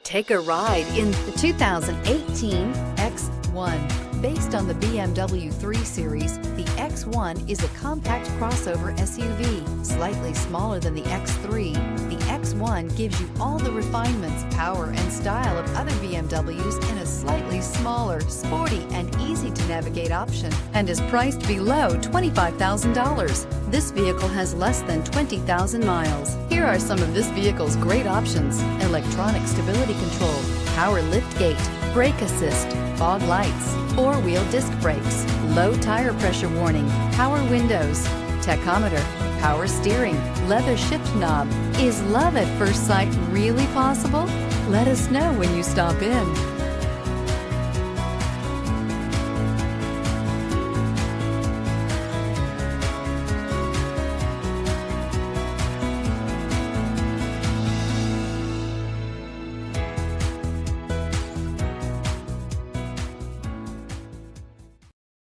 Take a ride in the 2018 X1. Based on the BMW 3 Series, the X1 is a compact crossover SUV, slightly smaller than the X3. The X1 gives you all the refinements, power, and style of other BMWs in a slightly smaller, sporty, and easy-to-navigate option, and is priced below $25,000. This vehicle has less than 20,000 miles. Here are some of this vehicle's great options: electronic stability control, power liftgate, brake assist, fog lights, four-wheel disc brakes, low tire pressure warning, power windows, tachometer, power steering, leather shift knob. Is love at first sight really possible? Let us know when you stop in.